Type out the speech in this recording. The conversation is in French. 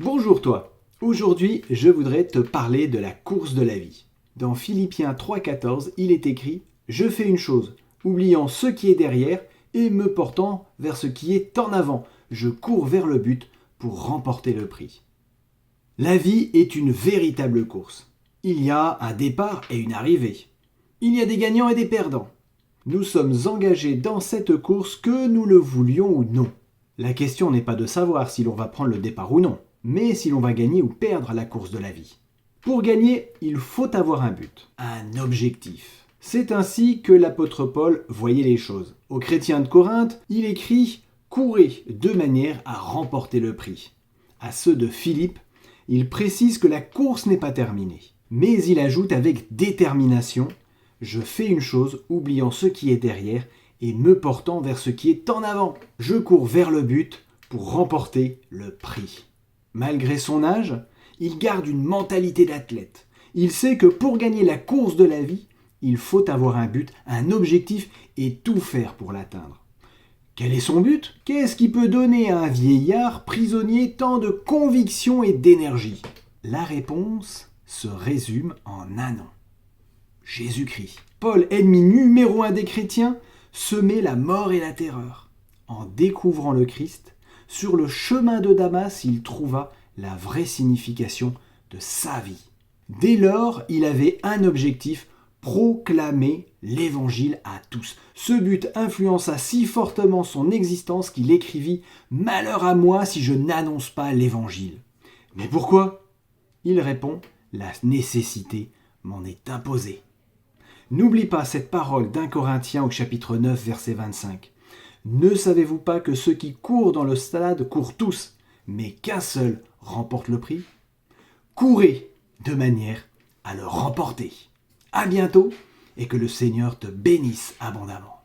Bonjour toi. Aujourd'hui, je voudrais te parler de la course de la vie. Dans Philippiens 3,14, il est écrit « Je fais une chose, oubliant ce qui est derrière et me portant vers ce qui est en avant. Je cours vers le but pour remporter le prix. » La vie est une véritable course. Il y a un départ et une arrivée. Il y a des gagnants et des perdants. Nous sommes engagés dans cette course que nous le voulions ou non. La question n'est pas de savoir si l'on va prendre le départ ou non, mais si l'on va gagner ou perdre la course de la vie. Pour gagner, il faut avoir un but, un objectif. C'est ainsi que l'apôtre Paul voyait les choses. Aux chrétiens de Corinthe, il écrit « Courez de manière à remporter le prix ». À ceux de Philippe, il précise que la course n'est pas terminée. Mais il ajoute avec détermination « Je fais une chose, oubliant ce qui est derrière et me portant vers ce qui est en avant. Je cours vers le but pour remporter le prix. » Malgré son âge, il garde une mentalité d'athlète. Il sait que pour gagner la course de la vie, il faut avoir un but, un objectif et tout faire pour l'atteindre. Quel est son but ? Qu'est-ce qui peut donner à un vieillard prisonnier tant de conviction et d'énergie ? La réponse se résume en un nom. Jésus-Christ. Paul, ennemi numéro 1 des chrétiens, semait la mort et la terreur. En découvrant le Christ, sur le chemin de Damas, il trouva la vraie signification de sa vie. Dès lors, il avait un objectif, proclamer l'évangile à tous. Ce but influença si fortement son existence qu'il écrivit « Malheur à moi si je n'annonce pas l'évangile ». Mais pourquoi ? Il répond « La nécessité m'en est imposée ». N'oublie pas cette parole d'1 Corinthiens au chapitre 9, verset 25. Ne savez-vous pas que ceux qui courent dans le stade courent tous, mais qu'un seul remporte le prix ? Courez de manière à le remporter. À bientôt et que le Seigneur te bénisse abondamment.